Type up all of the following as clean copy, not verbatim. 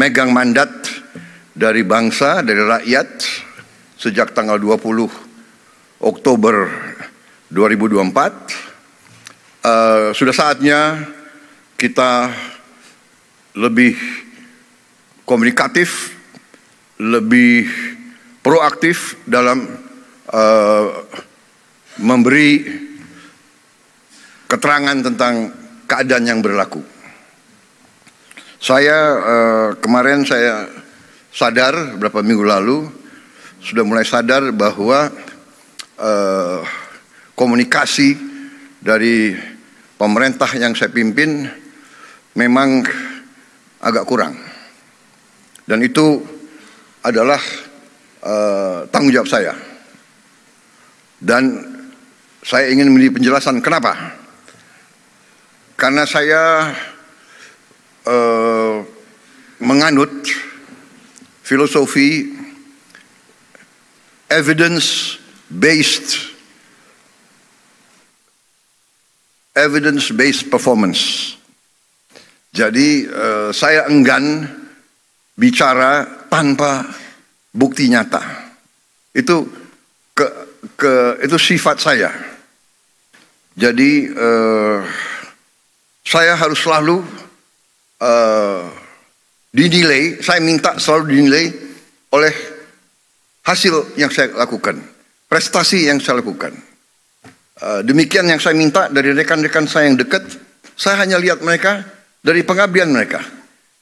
megang mandat dari bangsa, dari rakyat sejak tanggal 20 Oktober 2024. Sudah saatnya kita lebih komunikatif, lebih proaktif dalam memberi keterangan tentang keadaan yang berlaku. Kemarin saya sadar, beberapa minggu lalu sudah mulai sadar bahwa komunikasi dari pemerintah yang saya pimpin memang agak kurang, dan itu adalah tanggung jawab saya, dan saya ingin memberi penjelasan kenapa. Karena saya menganut filosofi evidence-based performance. Jadi saya enggan bicara tanpa bukti nyata. Itu itu sifat saya. Jadi saya harus selalu dinilai, saya minta selalu dinilai oleh hasil yang saya lakukan, prestasi yang saya lakukan. Demikian yang saya minta dari rekan-rekan saya yang dekat. Saya hanya lihat mereka dari pengabdian mereka,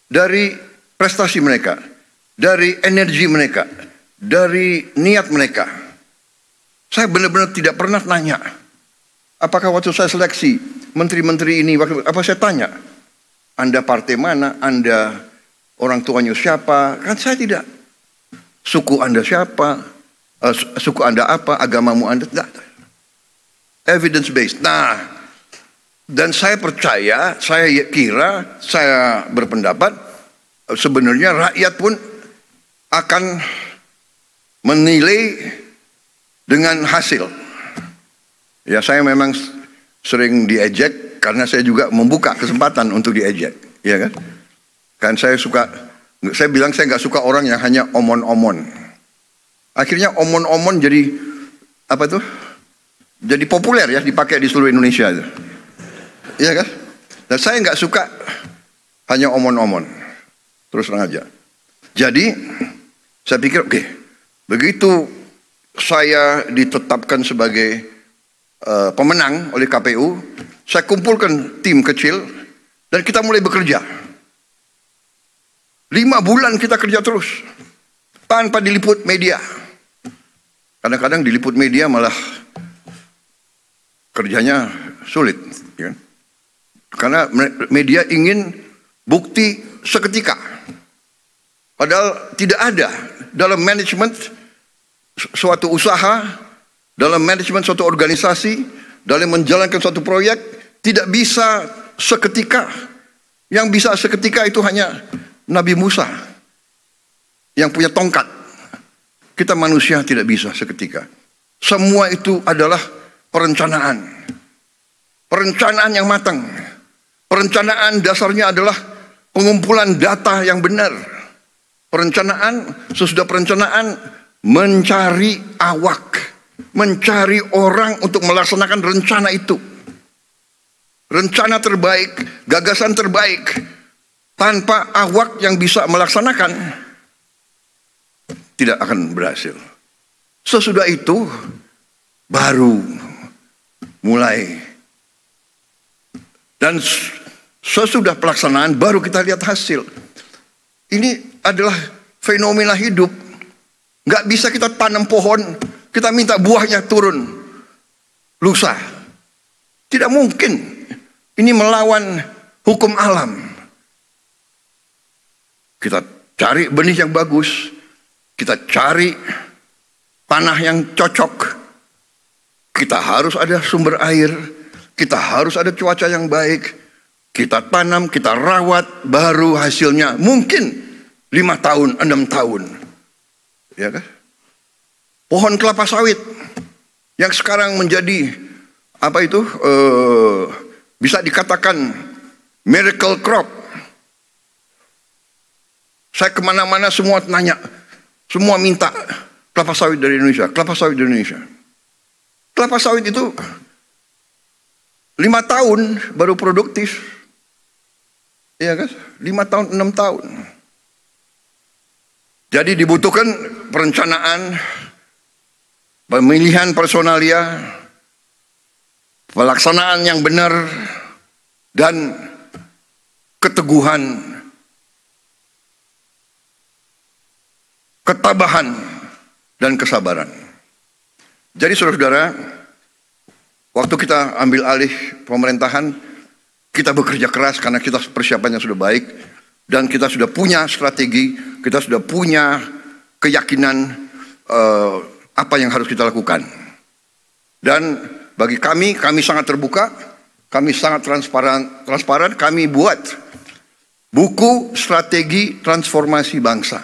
dari prestasi mereka, dari energi mereka, dari niat mereka. Saya benar-benar tidak pernah nanya, apakah waktu saya seleksi menteri-menteri ini, apa saya tanya, Anda partai mana, Anda orang tuanya siapa? Kan saya tidak. Suku Anda siapa? Suku Anda apa? Agamamu Anda? Tidak. Evidence based. Nah, dan saya percaya, saya kira, saya berpendapat sebenarnya rakyat pun akan menilai dengan hasil. Ya, saya memang sering diejek karena saya juga membuka kesempatan untuk diejek, ya kan? Kan saya bilang saya nggak suka orang yang hanya omon-omon. Akhirnya omon-omon jadi apa tuh? Jadi populer ya, dipakai di seluruh Indonesia itu. Iya kan? Dan saya nggak suka hanya omon-omon. Terus terang aja. Jadi saya pikir oke, begitu saya ditetapkan sebagai pemenang oleh KPU, saya kumpulkan tim kecil dan kita mulai bekerja. 5 bulan kita kerja terus tanpa diliput media. Kadang-kadang diliput media malah kerjanya sulit, ya. Karena media ingin bukti seketika. Padahal tidak ada dalam manajemen suatu usaha, dalam manajemen suatu organisasi, dalam menjalankan suatu proyek, tidak bisa seketika. Yang bisa seketika itu hanya Nabi Musa yang punya tongkat. Kita manusia tidak bisa seketika. Semua itu adalah perencanaan. Perencanaan yang matang. Perencanaan dasarnya adalah pengumpulan data yang benar. Perencanaan, sesudah perencanaan, mencari awak, mencari orang untuk melaksanakan rencana itu. Rencana terbaik, gagasan terbaik, tanpa awak yang bisa melaksanakan, tidak akan berhasil. Sesudah itu, baru mulai. Dan sesudah pelaksanaan, baru kita lihat hasil. Ini adalah fenomena hidup. Nggak bisa kita tanam pohon, kita minta buahnya turun lusa. Tidak mungkin. Ini melawan hukum alam. Kita cari benih yang bagus, kita cari tanah yang cocok, kita harus ada sumber air, kita harus ada cuaca yang baik, kita tanam, kita rawat, baru hasilnya mungkin 5 tahun, 6 tahun. Ya kan? Pohon kelapa sawit yang sekarang menjadi apa itu? Bisa dikatakan miracle crop. Saya kemana-mana semua nanya, semua minta kelapa sawit dari Indonesia, kelapa sawit dari Indonesia. Kelapa sawit itu 5 tahun baru produktif. Iya kan? 5 tahun, 6 tahun. Jadi dibutuhkan perencanaan, pemilihan personalia, pelaksanaan yang benar, dan keteguhan, ketabahan, dan kesabaran. Jadi saudara-saudara, waktu kita ambil alih pemerintahan, kita bekerja keras karena kita persiapannya sudah baik, dan kita sudah punya strategi, kita sudah punya keyakinan apa yang harus kita lakukan. Dan bagi kami sangat terbuka, kami sangat transparan, kami buat buku strategi transformasi bangsa.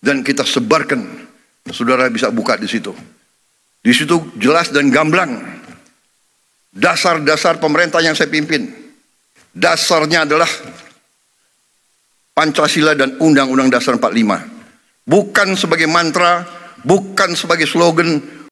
Dan kita sebarkan, saudara bisa buka di situ. Di situ jelas dan gamblang dasar-dasar pemerintah yang saya pimpin. Dasarnya adalah Pancasila dan Undang-Undang Dasar 45. Bukan sebagai mantra, bukan sebagai slogan,